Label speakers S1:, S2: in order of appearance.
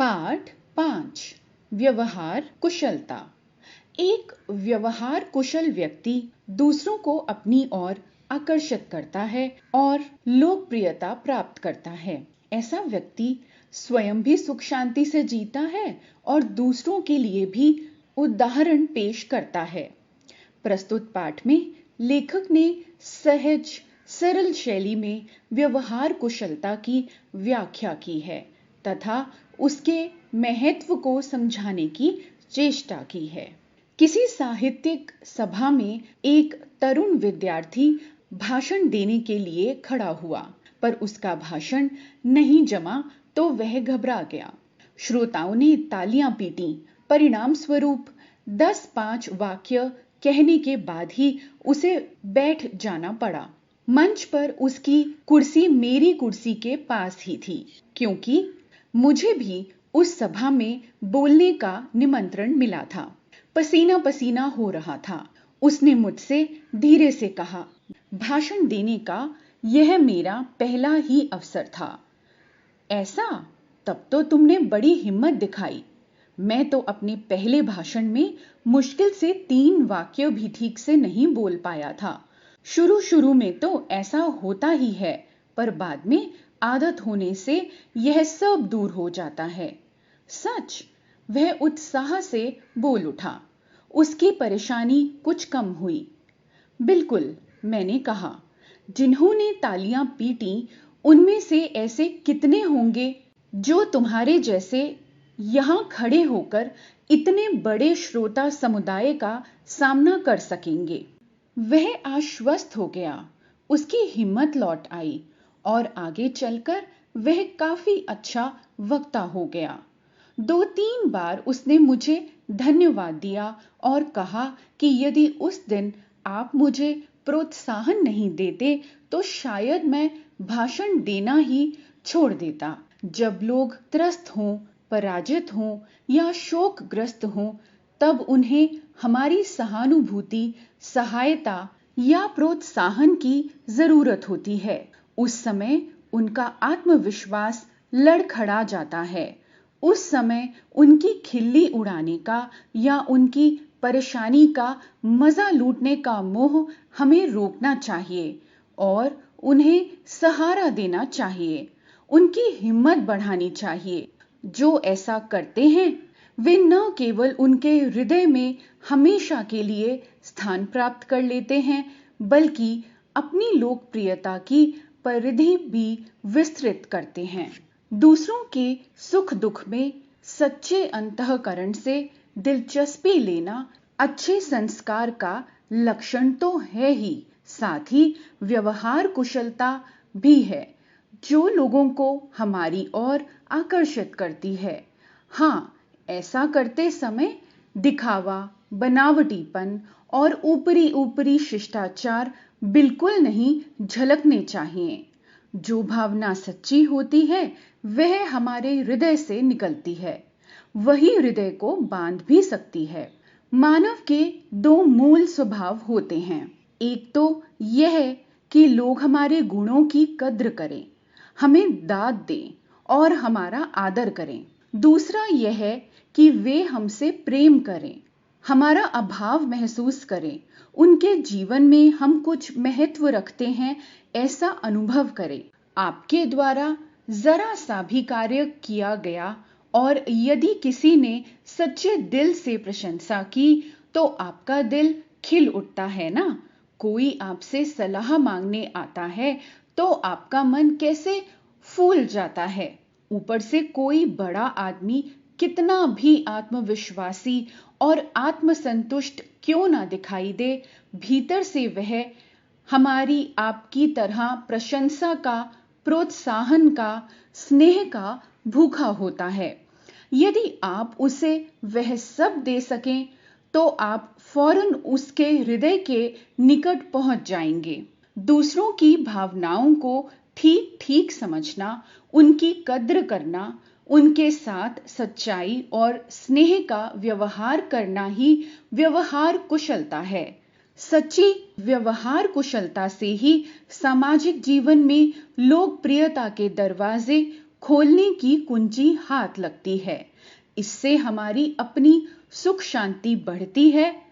S1: पाठ 5 व्यवहार कुशलता। एक व्यवहार कुशल व्यक्ति दूसरों को अपनी ओर आकर्षित करता है और लोकप्रियता प्राप्त करता है। ऐसा व्यक्ति स्वयं भी सुख शांति से जीता है और दूसरों के लिए भी उदाहरण पेश करता है। प्रस्तुत पाठ में लेखक ने सहज सरल शैली में व्यवहार कुशलता की व्याख्या की है तथा उसके महत्व को समझाने की चेष्टा की है। किसी साहित्यिक सभा में एक तरुण विद्यार्थी भाषण देने के लिए खड़ा हुआ, पर उसका भाषण नहीं जमा तो वह घबरा गया। श्रोताओं ने तालियां पीटी। परिणाम स्वरूप 10-5 वाक्य कहने के बाद ही उसे बैठ जाना पड़ा। मंच पर उसकी कुर्सी मेरी कुर्सी के पास ही थी, क्योंकि मुझे भी उस सभा में बोलने का निमंत्रण मिला था। पसीना पसीना हो रहा था। उसने मुझसे धीरे से कहा, भाषण देने का यह मेरा पहला ही अवसर था। ऐसा? तब तो तुमने बड़ी हिम्मत दिखाई। मैं तो अपने पहले भाषण में मुश्किल से 3 वाक्य भी ठीक से नहीं बोल पाया था। शुरू में तो ऐसा होता ही है, पर बाद में आदत होने से यह सब दूर हो जाता है। सच? वह उत्साह से बोल उठा। उसकी परेशानी कुछ कम हुई। बिल्कुल, मैंने कहा। जिन्होंने तालियां पीटी उनमें से ऐसे कितने होंगे जो तुम्हारे जैसे यहां खड़े होकर इतने बड़े श्रोता समुदाय का सामना कर सकेंगे। वह आश्वस्त हो गया। उसकी हिम्मत लौट आई और आगे चलकर वह काफी अच्छा वक्ता हो गया। 2-3 बार उसने मुझे धन्यवाद दिया और कहा कि यदि उस दिन आप मुझे प्रोत्साहन नहीं देते तो शायद मैं भाषण देना ही छोड़ देता। जब लोग त्रस्त हों, पराजित हों या शोकग्रस्त हों, तब उन्हें हमारी सहानुभूति, सहायता या प्रोत्साहन की जरूरत होती है। उस समय उनका आत्मविश्वास लड़खड़ा जाता है। उस समय उनकी खिल्ली उड़ाने का या उनकी परेशानी का मजा लूटने का मोह हमें रोकना चाहिए और उन्हें सहारा देना चाहिए। उनकी हिम्मत बढ़ानी चाहिए। जो ऐसा करते हैं वे न केवल उनके हृदय में हमेशा के लिए स्थान प्राप्त कर लेते हैं, बल्कि अपनी लोकप्रियता की परिधि भी विस्तृत करते हैं। दूसरों के सुख दुख में सच्चे अंतःकरण से दिलचस्पी लेना अच्छे संस्कार का लक्षण तो है ही, साथ ही व्यवहार कुशलता भी है जो लोगों को हमारी ओर आकर्षित करती है। हाँ, ऐसा करते समय दिखावा, बनावटीपन और ऊपरी शिष्टाचार बिल्कुल नहीं झलकने चाहिए। जो भावना सच्ची होती है वह हमारे हृदय से निकलती है। वही हृदय को बांध भी सकती है। मानव के 2 मूल स्वभाव होते हैं। एक तो यह कि लोग हमारे गुणों की कद्र करें, हमें दाद दें और हमारा आदर करें। दूसरा यह कि वे हमसे प्रेम करें, हमारा अभाव महसूस करें, उनके जीवन में हम कुछ महत्व रखते हैं ऐसा अनुभव करें। आपके द्वारा जरा सा भी कार्य किया गया और यदि किसी ने सच्चे दिल से प्रशंसा की तो आपका दिल खिल उठता है ना। कोई आपसे सलाह मांगने आता है तो आपका मन कैसे फूल जाता है। ऊपर से कोई बड़ा आदमी कितना भी आत्मविश्वासी और आत्मसंतुष्ट क्यों ना दिखाई दे, भीतर से वह हमारी आपकी तरह प्रशंसा का, प्रोत्साहन का, स्नेह का भूखा होता है। यदि आप उसे वह सब दे सकें तो आप फौरन उसके हृदय के निकट पहुंच जाएंगे। दूसरों की भावनाओं को ठीक ठीक समझना, उनकी कद्र करना, उनके साथ सच्चाई और स्नेह का व्यवहार करना ही व्यवहार कुशलता है। सच्ची व्यवहार कुशलता से ही सामाजिक जीवन में लोकप्रियता के दरवाजे खोलने की कुंजी हाथ लगती है। इससे हमारी अपनी सुख शांति बढ़ती है